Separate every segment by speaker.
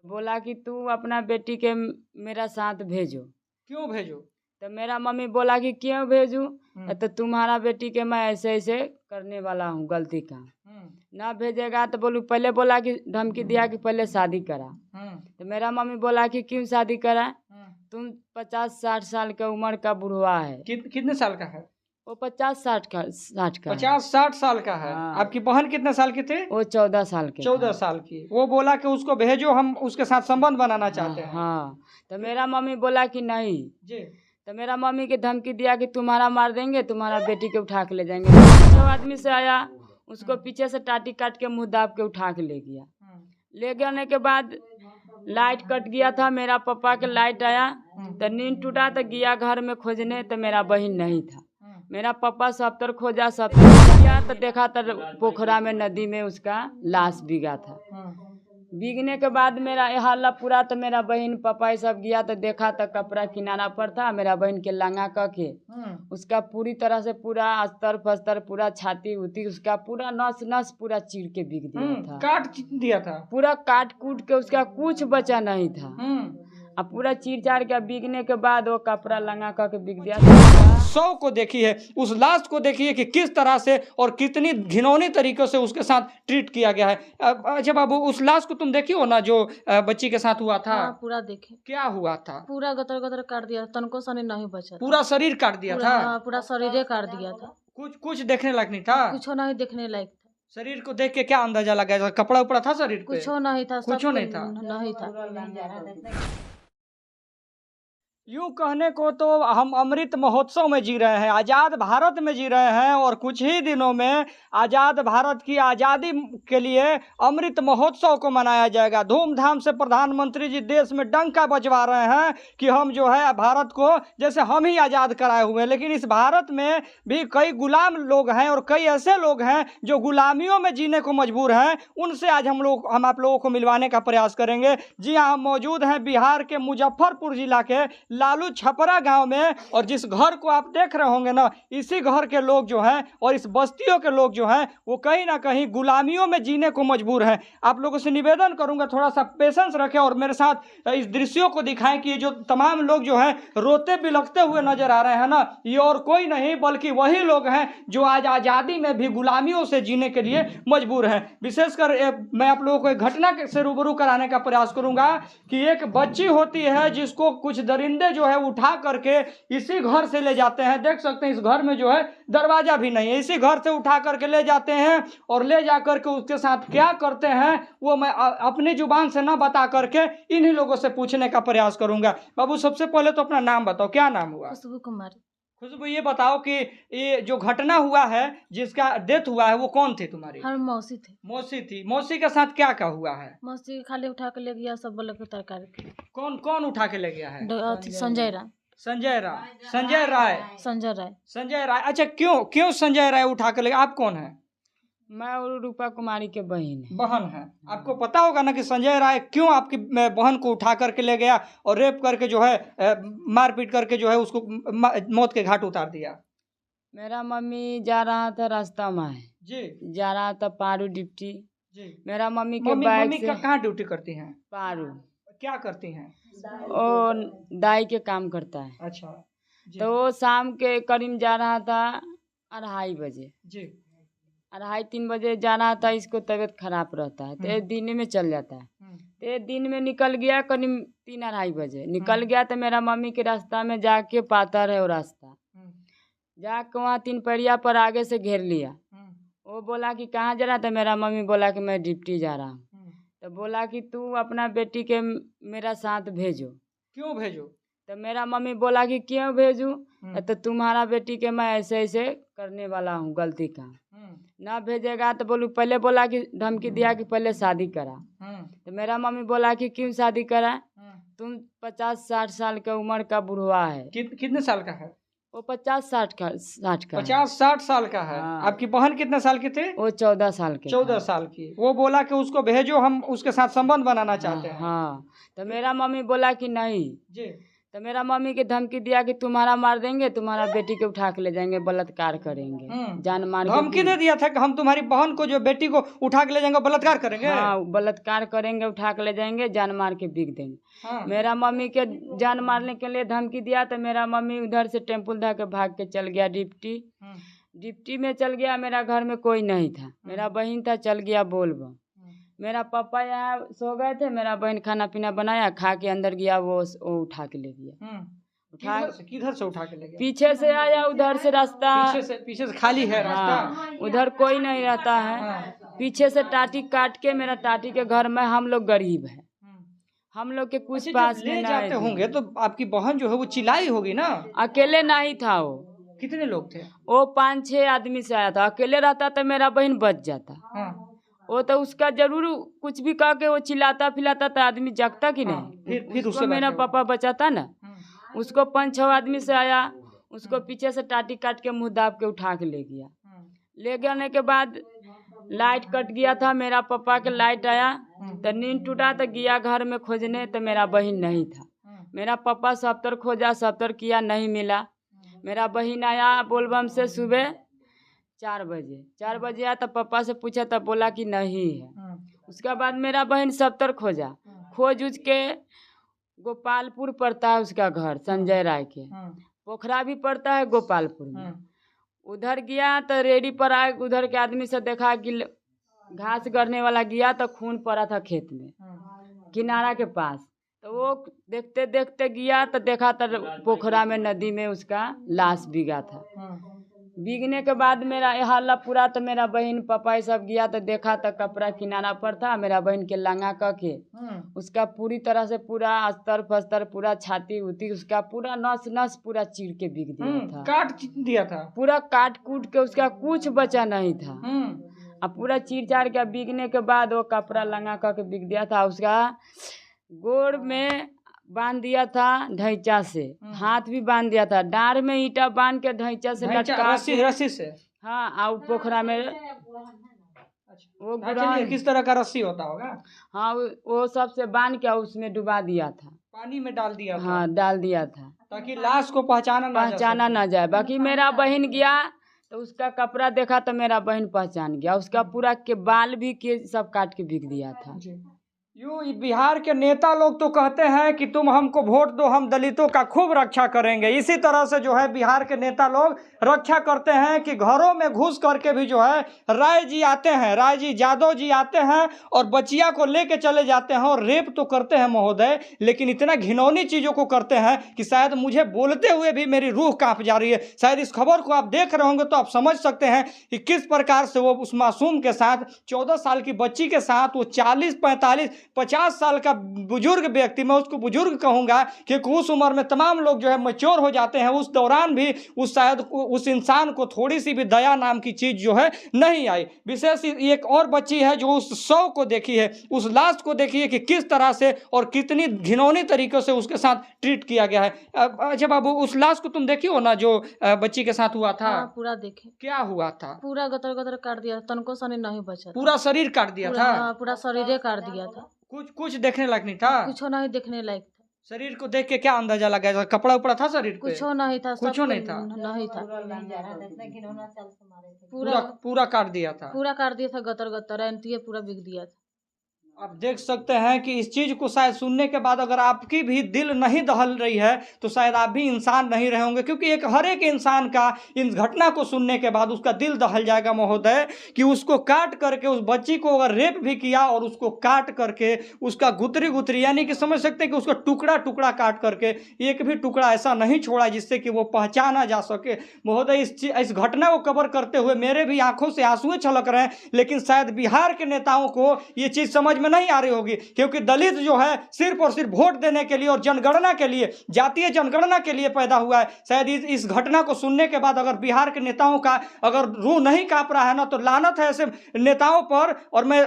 Speaker 1: बोला कि तू अपना बेटी के मेरा साथ भेजो।
Speaker 2: क्यों भेजो?
Speaker 1: तो मेरा मम्मी बोला कि क्यों भेजूं? तो तुम्हारा बेटी के मैं ऐसे ऐसे करने वाला हूँ गलती का, ना भेजेगा तो बोलूँ। पहले बोला कि धमकी दिया कि पहले शादी करा। तो मेरा मम्मी बोला कि क्यों शादी करा? तुम 50-60 साल का उम्र का बुढ़वा है।
Speaker 2: कितने साल का है?
Speaker 1: वो 50-60 का
Speaker 2: 50-60 साल का है।
Speaker 1: हाँ।
Speaker 2: आपकी बहन कितने साल की थी?
Speaker 1: वो 14 साल के
Speaker 2: 14 साल की। वो बोला कि उसको भेजो, हम उसके साथ संबंध बनाना चाहते हैं।
Speaker 1: हाँ। तो मेरा मम्मी बोला कि नहीं
Speaker 2: जी।
Speaker 1: तो मेरा मम्मी के धमकी दिया कि तुम्हारा मार देंगे, तुम्हारा बेटी के उठा के ले जाएंगे। जो आदमी से आया उसको पीछे से टाटी काट के मुंह दाब के उठा के ले गया। ले जाने के बाद लाइट कट गया था। मेरा पापा के लाइट आया तो नींद टूटा तो गया घर में खोजने, तो मेरा बहन नहीं था। मेरा पापा सब तर खोजा, सब तर गया तो देखा तो पोखरा में नदी में उसका लाश बिगा था। बिगने के बाद मेरा हल्ला पूरा, तो मेरा बहन पापा सब गया तो देखा तो कपड़ा किनारा पर था। मेरा बहन के लंगा के उसका पूरी तरह से पूरा अस्तर फस्तर पूरा छाती उती उसका पूरा नस नस पूरा चीर के बिग दिया था,
Speaker 2: काट दिया था,
Speaker 1: पूरा काट कूट के उसका कुछ बचा नहीं था। अब पूरा चीर चार के बिगने के बाद वो कपड़ा लंगा के बिग दिया था।
Speaker 2: शव को देखिए, उस लाश को देखिए कि किस तरह से और कितनी घिनौनी तरीकों से उसके साथ ट्रीट किया गया है। अच्छा बाबू, उस लाश को तुम देखी हो ना जो बच्ची के साथ हुआ था?
Speaker 3: हाँ, पूरा देखे।
Speaker 2: क्या हुआ था?
Speaker 3: पूरा गतर गतर काट दिया, तनको सनी नहीं बचा।
Speaker 2: पूरा शरीर काट दिया था?
Speaker 3: हाँ, पूरा शरीर काट दिया था।
Speaker 2: कुछ देखने लायक नहीं था?
Speaker 3: कुछ नहीं देखने लायक था।
Speaker 2: शरीर को देख के क्या अंदाजा लगा? कपड़ा उपड़ा था शरीर पे?
Speaker 3: कुछ नहीं था,
Speaker 2: कुछ नहीं था,
Speaker 3: नहीं था।
Speaker 2: यूं कहने को तो हम अमृत महोत्सव में जी रहे हैं, आज़ाद भारत में जी रहे हैं, और कुछ ही दिनों में आज़ाद भारत की आज़ादी के लिए अमृत महोत्सव को मनाया जाएगा। धूमधाम से प्रधानमंत्री जी देश में डंका बजवा रहे हैं कि हम जो है भारत को जैसे हम ही आज़ाद कराए हुए हैं। लेकिन इस भारत में भी कई गुलाम लोग हैं और कई ऐसे लोग हैं जो गुलामियों में जीने को मजबूर हैं। उनसे आज हम आप लोगों को मिलवाने का प्रयास करेंगे। जी हाँ, हम मौजूद हैं बिहार के मुजफ्फरपुर जिला के लालू छपरा गांव में, और जिस घर को आप देख रहे होंगे ना, इसी घर के लोग जो हैं और इस बस्तियों के लोग जो हैं वो कहीं ना कहीं गुलामियों में जीने को मजबूर हैं। आप लोगों से निवेदन करूंगा थोड़ा सा पेशेंस रखें और मेरे साथ इस दृश्यों को दिखाएं कि ये जो तमाम लोग जो हैं रोते बिलखते हुए नजर आ रहे हैं ना, ये और कोई नहीं बल्कि वही लोग हैं जो आज आज़ादी में भी गुलामियों से जीने के लिए मजबूर हैं। विशेषकर मैं आप लोगों को एक घटना से रूबरू कराने का प्रयास करूंगा कि एक बच्ची होती है जिसको कुछ दरिंदे जो है उठा करके इसी घर से ले जाते हैं। देख सकते हैं इस घर में जो है दरवाजा भी नहीं है, इसी घर से उठा करके ले जाते हैं और ले जा करके उसके साथ क्या करते हैं वो मैं अपनी जुबान से ना बता करके इन्हीं लोगों से पूछने का प्रयास करूंगा। बाबू, सबसे पहले तो अपना नाम बताओ, क्या नाम हुआ?
Speaker 3: खुशबू कुमारी।
Speaker 2: खुशबू, ये बताओ कि ये जो घटना हुआ है जिसका डेथ हुआ है वो कौन थे तुम्हारी?
Speaker 3: हम मौसी थे।
Speaker 2: मौसी थी। मौसी के साथ क्या क्या हुआ है?
Speaker 3: मौसी खाली उठा के ले गया सब बोले के तरकारी।
Speaker 2: कौन कौन उठा के ले गया है?
Speaker 3: संजय राय।
Speaker 2: संजय राय। संजय राय।
Speaker 3: संजय राय।
Speaker 2: संजय राय। अच्छा, क्यों संजय राय उठा के ले? आप कौन है?
Speaker 1: मैं रूपा कुमारी के
Speaker 2: बहन है। आपको पता होगा ना कि संजय राय क्यों आपकी बहन को उठा करके ले गया और रेप करके जो है मारपीट करके जो है उसको मौत के घाट उतार दिया?
Speaker 1: मेरा मम्मी जा रहा था रास्ता में
Speaker 2: जी,
Speaker 1: जा रहा था पारू ड्यूटी जी। मेरा मम्मी के
Speaker 2: मम्मी कहाँ ड्यूटी करती हैं?
Speaker 1: पारू।
Speaker 2: क्या करती हैं?
Speaker 1: और दाई के काम करता है।
Speaker 2: अच्छा जी।
Speaker 1: तो वो शाम के करीब जा रहा था 2:30 बजे
Speaker 2: जी।
Speaker 1: 2:30-3 बजे जाना था। इसको तबीयत खराब रहता है तो एक दिन में चल जाता है। तो एक दिन में निकल गया करीब 3-2:30 बजे निकल गया। तो मेरा मम्मी के रास्ता में जाके पातर है वो रास्ता, जाके वहाँ 3 पैड़िया पर आगे से घेर लिया। वो बोला कि कहाँ जा रहा था? मेरा मम्मी बोला कि मैं ड्यूटी जा रहा हूँ। तो बोला कि तू अपना बेटी के मेरा साथ भेजो।
Speaker 2: क्यों भेजो?
Speaker 1: तो मेरा मम्मी बोला कि क्यों भेजूं? तो तुम्हारा बेटी के मैं ऐसे ऐसे करने वाला हूँ गलती का, ना भेजेगा तो बोलूँ। पहले बोला कि धमकी दिया कि पहले शादी करा। तो मेरा मम्मी बोला कि क्यों शादी करा? तुम 50-60 साल का उम्र का बुढ़वा है।
Speaker 2: कितने साल का है?
Speaker 1: वो 50-60 का
Speaker 2: 50-60 साल का है।
Speaker 1: हाँ।
Speaker 2: आपकी बहन कितने साल की थी?
Speaker 1: वो 14 साल के
Speaker 2: 14 साल की। वो बोला कि उसको भेजो, हम उसके साथ संबंध बनाना चाहते हैं।
Speaker 1: हाँ। तो मेरा मम्मी बोला कि नहीं
Speaker 2: जी।
Speaker 1: तो मेरा मम्मी के धमकी दिया कि तुम्हारा मार देंगे, तुम्हारा बेटी को उठा के ले जाएंगे, बलात्कार करेंगे, जान मार के
Speaker 2: धमकी दे दिया था कि हम तुम्हारी बहन को जो बेटी को उठा के ले जाएंगे बलात्कार करेंगे।
Speaker 1: हाँ, बलात्कार करेंगे, उठा के ले जाएंगे, जान मार के बिक देंगे।
Speaker 2: हाँ।
Speaker 1: मेरा मम्मी के जान मारने के लिए धमकी दिया तो मेरा मम्मी उधर से टेम्पल धा के भाग के चल गया डिप्टी में चल गया। मेरा घर में कोई नहीं था, मेरा बहन था, चल गया बोलबम। मेरा पापा यहाँ सो गए थे, मेरा बहन खाना पीना बनाया, खा के अंदर गया, वो उठा के ले गया।
Speaker 2: किधर से उठा के ले गया?
Speaker 1: पीछे से आया, उधर से रास्ता
Speaker 2: पीछे से खाली है रास्ता।
Speaker 1: हाँ, उधर कोई नहीं रहता है। पीछे से टाटी काट के, मेरा टाटी के घर में, हम लोग गरीब है, हम लोग के कुछ पास में
Speaker 2: जाते
Speaker 1: नहीं
Speaker 2: होंगे तो आपकी बहन जो है वो चिल्लाई होगी ना?
Speaker 1: अकेले नहीं था वो।
Speaker 2: कितने लोग थे?
Speaker 1: वो 5-6 आदमी से आया था। अकेले रहता तो मेरा बहन बच जाता। वो तो उसका जरूर कुछ भी कह के वो चिल्लाता फिलाता था, आदमी जगता कि नहीं।
Speaker 2: फिर
Speaker 1: उसको मेरा पापा बचाता ना। उसको 5-6 आदमी से आया, उसको पीछे से टाटी काट के मुंह दाब के उठा के ले गया। ले जाने के बाद लाइट कट गया था, मेरा पापा के लाइट आया तो नींद टूटा तो गया घर में खोजने, तो मेरा बहन नहीं था। मेरा पापा सब तर खोजा, सब तर किया, नहीं मिला। मेरा बहन आया बोलबम से सुबह 4 बजे आया, तो पापा से पूछा तब बोला कि नहीं है। उसके बाद मेरा बहन सब तर खोजा, खोज उज के गोपालपुर पड़ता है उसका घर, संजय राय के। पोखरा भी पड़ता है गोपालपुर में। उधर गया तो रेडी पर आए, उधर के आदमी से देखा कि घास गड़ने वाला गया तो खून पड़ा था खेत में किनारा के पास। तो वो देखते देखते गया तो देखा तो पोखरा में, नदी में उसका लाश बिगा था। बिगने के बाद मेरा हल्ला पूरा, तो मेरा बहन पापा ये सब गया तो देखा तो कपड़ा किनारा पर था। मेरा बहन के लंगा के उसका पूरी तरह से पूरा अस्तर फस्तर, पूरा छाती उती, उसका पूरा नस नस पूरा चीर के बिक दिया था,
Speaker 2: काट दिया था,
Speaker 1: पूरा काट कूट के, उसका कुछ बचा नहीं था। अब पूरा चीर चार के बिगने के बाद वो कपड़ा लंगा के बिक दिया था। उसका गोड़ में बांध दिया था ढैंचा से, हाथ भी बांध दिया था, डार में ईटा बांध के ढैंचा से लटका
Speaker 2: रस्सी से।
Speaker 1: हाँ, और पोखरा में वो
Speaker 2: किस तरह का रस्सी होता होगा?
Speaker 1: हाँ, वो सब से बांध के उसमें डुबा दिया था,
Speaker 2: पानी में डाल दिया था।
Speaker 1: हाँ, डाल दिया था
Speaker 2: ताकि लाश को पहचाना
Speaker 1: ना जाए। बाकी मेरा बहन गया तो उसका कपड़ा देखा तो मेरा बहन पहचान गया। उसका पूरा के बाल भी के सब काट के बिक दिया था।
Speaker 2: यूँ बिहार के नेता लोग तो कहते हैं कि तुम हमको वोट दो, हम दलितों का खूब रक्षा करेंगे। इसी तरह से जो है बिहार के नेता लोग रक्षा करते हैं कि घरों में घुस करके भी जो है राय जी आते हैं, राय जी यादव जी आते हैं और बचिया को लेके चले जाते हैं और रेप तो करते हैं महोदय, लेकिन इतना घिनौनी चीज़ों को करते हैं कि शायद मुझे बोलते हुए भी मेरी रूह कांप जा रही है। शायद इस खबर को आप देख रहे होंगे तो आप समझ सकते हैं कि किस प्रकार से वो उस मासूम के साथ, 14 साल की बच्ची के साथ, वो 40-45-50 साल का बुजुर्ग व्यक्ति, मैं उसको बुजुर्ग कहूँगा क्योंकि उस उम्र में तमाम लोग जो है मैच्योर हो जाते हैं। उस दौरान भी शायद उस इंसान को थोड़ी सी भी दया नाम की चीज़ जो है नहीं आई। विशेष एक और बच्ची है जो उस शव को देखी है, उस लाश को देखी है कि किस तरह से और कितनी घिनौनी तरीके से उसके साथ ट्रीट किया गया है। अच्छा बाबू, उस लाश को तुम देखी हो ना जो बच्ची के साथ हुआ था?
Speaker 3: हाँ, पूरा देखे।
Speaker 2: क्या हुआ था?
Speaker 3: पूरा गतर गतर काट दिया, तनको सनी नहीं बचा,
Speaker 2: पूरा शरीर काट दिया था।
Speaker 3: हाँ, पूरा शरीर काट दिया था।
Speaker 2: कुछ देखने लायक नहीं था,
Speaker 3: कुछ नहीं देखने लायक था।
Speaker 2: शरीर को देख के क्या अंदाजा लगा? कपड़ा उपड़ा था शरीर पे?
Speaker 3: कुछ नहीं था,
Speaker 2: कुछ नहीं था,
Speaker 3: नहीं था,
Speaker 2: पूरा काट दिया था,
Speaker 3: पूरा काट दिया था, गतर गतर एंटिए पूरा बिक दिया था।
Speaker 2: आप देख सकते हैं कि इस चीज़ को शायद सुनने के बाद अगर आपकी भी दिल नहीं दहल रही है तो शायद आप भी इंसान नहीं रहे होंगे, क्योंकि हर एक इंसान का इन घटना को सुनने के बाद उसका दिल दहल जाएगा महोदय कि उसको काट करके, उस बच्ची को अगर रेप भी किया और उसको काट करके उसका गुतरी यानी कि समझ सकते हैं कि उसको टुकड़ा टुकड़ा काट करके एक भी टुकड़ा ऐसा नहीं छोड़ा जिससे कि वो पहचाना जा सके। महोदय, इस घटना को कवर करते हुए मेरे भी आंखों से आंसुएं छलक रहे हैं, लेकिन शायद बिहार के नेताओं को ये चीज़ समझ में नहीं आ रही होगी, क्योंकि दलित जो है सिर्फ और सिर्फ वोट देने के लिए और जनगणना के लिए, जातीय जनगणना के लिए पैदा हुआ है। शायद इस घटना को सुनने के बाद अगर बिहार के नेताओं का अगर रूह नहीं कांप रहा है ना, तो लानत है ऐसे नेताओं पर। और मैं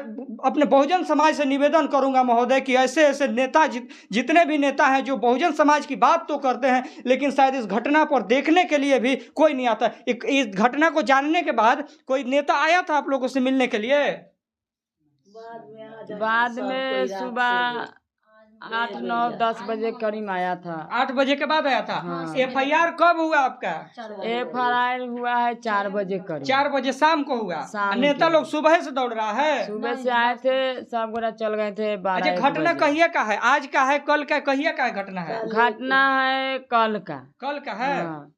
Speaker 2: अपने बहुजन समाज से निवेदन करूंगा महोदय कि ऐसे ऐसे नेता जितने भी नेता हैं जो बहुजन समाज की बात तो करते हैं, लेकिन शायद इस घटना पर देखने के लिए भी कोई नहीं आता। इस घटना को जानने के बाद कोई नेता आया था आप लोगों से मिलने के लिए?
Speaker 1: बाद में सुबह 8-9-10 बजे करीब आया था।
Speaker 2: 8 बजे के बाद आया था।
Speaker 1: हाँ।
Speaker 2: FIR कब हुआ आपका?
Speaker 1: FIR हुआ है 4 बजे करीब।
Speaker 2: 4 बजे शाम को हुआ।
Speaker 1: शाम
Speaker 2: नेता
Speaker 1: के।
Speaker 2: लोग सुबह से दौड़ रहा है।
Speaker 1: सुबह से आए थे, सब गोरा चल गए थे 12-1
Speaker 2: अच्छा, घटना
Speaker 1: बजे।
Speaker 2: कहिए का है? आज का है, कल का, कहिए का है घटना है?
Speaker 1: घटना है कल का।
Speaker 2: कल का है।
Speaker 1: हाँ।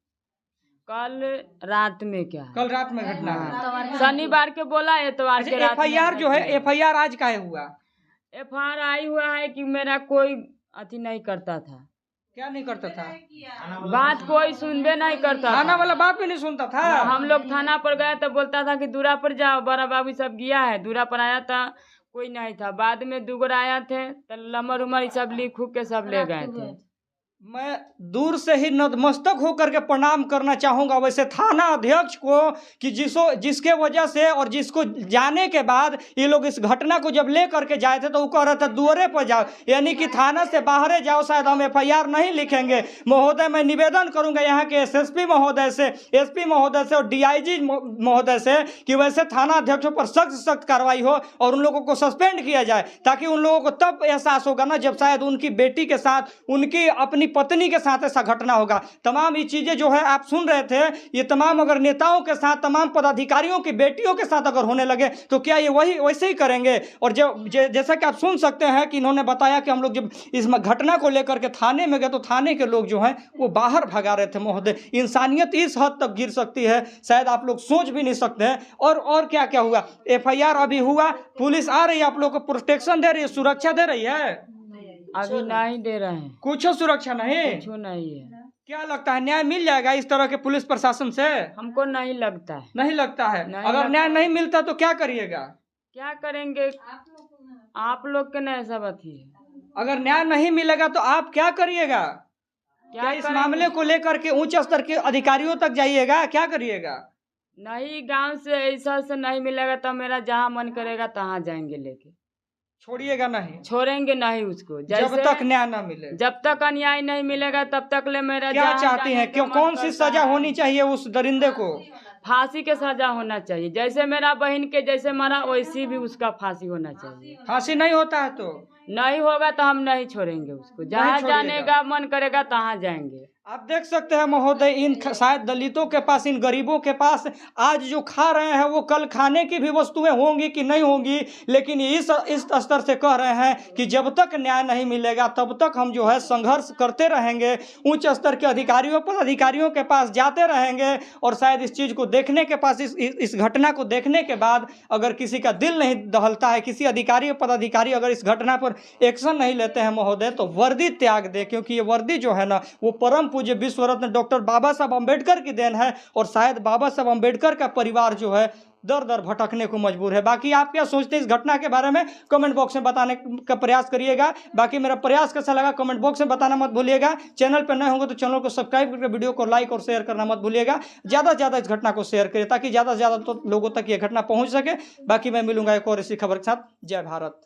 Speaker 1: कल रात में क्या है?
Speaker 2: कल रात में घटना है।
Speaker 1: हाँ। शनिवार के बोला एतवार के
Speaker 2: अच्छा,
Speaker 1: रात में
Speaker 2: FIR जो है,
Speaker 1: घटना।
Speaker 2: FIR आज का है हुआ?
Speaker 1: FIR आई हुआ है कि मेरा कोई अति नहीं करता था,
Speaker 2: क्या नहीं करता था?
Speaker 1: बात कोई सुनबे नहीं करता
Speaker 2: थाना
Speaker 1: था।
Speaker 2: वाला बात भी नहीं सुनता था।
Speaker 1: हम लोग थाना पर गए तो बोलता था कि दूरा पर जाओ, बड़ा बाबू सब गया है। दूरा पर आया था, कोई नहीं था। बाद में 2 गोरा आया थे तो लमर उमर ये सब लिख उख के सब ले गए थे।
Speaker 2: मैं दूर से ही नतमस्तक होकर के प्रणाम करना चाहूंगा वैसे थाना अध्यक्ष को कि जिसके वजह से और जिसको जाने के बाद ये लोग इस घटना को जब ले करके जाए थे तो वो कह रहा था दुआरे पर जाओ, यानी कि थाना से बाहर जाओ, शायद हम FIR नहीं लिखेंगे। महोदय, मैं निवेदन करूंगा यहाँ के SSP महोदय से, SP महोदय से और DIG महोदय से कि वैसे थाना अध्यक्षों पर सख्त कार्रवाई हो और उन लोगों को सस्पेंड किया जाए, ताकि उन लोगों को तब एहसास होगा ना जब शायद उनकी बेटी के साथ, उनकी अपनी पत्नी के साथ ऐसा घटना होगा। तमाम ये चीजें जो है आप सुन रहे थे, ये तमाम अगर नेताओं के साथ, तमाम पदाधिकारियों की बेटियों के साथ अगर होने लगे तो क्या ये वही वैसे ही करेंगे? और जैसा कि आप सुन सकते हैं कि इन्होंने बताया कि हम लोग जब इस घटना को लेकर के थाने में गए तो थाने के लोग जो हैं वो बाहर भगा रहे थे। महोदय, इंसानियत इस हद तक गिर सकती है, शायद आप लोग सोच भी नहीं सकते हैं। और क्या क्या हुआ? FIR अभी हुआ, पुलिस आ रही है, आप लोग को प्रोटेक्शन दे रही है, सुरक्षा दे रही है?
Speaker 1: अभी नहीं दे रहे हैं,
Speaker 2: कुछ सुरक्षा नहीं।
Speaker 1: कुछ नहीं है।
Speaker 2: क्या लगता है न्याय मिल जाएगा इस तरह के पुलिस प्रशासन से?
Speaker 1: हमको नहीं लगता है।
Speaker 2: नहीं लगता है।
Speaker 1: नहीं
Speaker 2: अगर
Speaker 1: लगता।
Speaker 2: न्याय नहीं मिलता तो क्या करिएगा?
Speaker 1: क्या करेंगे? आप लोग के नहीं सब अथी है।
Speaker 2: अगर न्याय नहीं मिलेगा तो आप क्या करिएगा? क्या इस
Speaker 1: करेंगे?
Speaker 2: मामले को लेकर के उच्च स्तर के अधिकारियों तक जाइएगा? क्या करिएगा?
Speaker 1: नहीं, गांव से ऐसा से नहीं मिलेगा तो मेरा जहाँ मन करेगा तहाँ जाएंगे लेके,
Speaker 2: छोड़िएगा नहीं?
Speaker 1: छोड़ेंगे नहीं उसको।
Speaker 2: जब तक न्याय न मिले,
Speaker 1: जब तक अन्याय नहीं मिलेगा तब तक ले मेरा
Speaker 2: क्या
Speaker 1: जहाँ
Speaker 2: चाहती
Speaker 1: जाने
Speaker 2: हैं?
Speaker 1: का
Speaker 2: क्यों,
Speaker 1: मन
Speaker 2: कौन सी
Speaker 1: करता
Speaker 2: सजा
Speaker 1: है।
Speaker 2: होनी चाहिए उस दरिंदे को?
Speaker 1: फांसी के सजा होना चाहिए। जैसे मेरा बहन के जैसे मारा वैसी भी उसका फांसी होना चाहिए।
Speaker 2: फांसी नहीं होता है तो
Speaker 1: नहीं होगा तो हम नहीं छोड़ेंगे उसको। जहाँ
Speaker 2: छोड़िएगा।
Speaker 1: जाने का मन करेगा तहाँ जाएंगे।
Speaker 2: आप देख सकते हैं महोदय, शायद दलितों के पास, इन गरीबों के पास आज जो खा रहे हैं वो कल खाने की भी वस्तुएं होंगी कि नहीं होंगी, लेकिन इस स्तर से कह रहे हैं कि जब तक न्याय नहीं मिलेगा तब तक हम जो है संघर्ष करते रहेंगे, उच्च स्तर के अधिकारियों के पास जाते रहेंगे। और शायद इस चीज़ को देखने के पास, इस घटना को देखने के बाद अगर किसी का दिल नहीं दहलता है, किसी अधिकारी पदाधिकारी अगर इस घटना पर एक्शन नहीं लेते हैं महोदय, तो वर्दी त्याग दे, क्योंकि ये वर्दी जो है ना वो परम पूज्य विश्व रत्न डॉक्टर बाबा साहब अम्बेडकर की देन है। और शायद बाबा साहब अम्बेडकर का परिवार जो है दर दर भटकने को मजबूर है। बाकी आप क्या सोचते हैं इस घटना के बारे में, कमेंट बॉक्स में बताने का प्रयास करिएगा। बाकी मेरा प्रयास कैसा लगा कमेंट बॉक्स में बताना मत भूलिएगा। चैनल पर नए होंगे तो चैनल को सब्सक्राइब करके वीडियो को लाइक और शेयर करना मत भूलिएगा। ज़्यादा से ज़्यादा इस घटना को शेयर करिए ताकि ज़्यादा से ज़्यादा लोगों तक ये घटना पहुँच सके। बाकी मैं मिलूंगा एक और इसी खबर के साथ। जय भारत।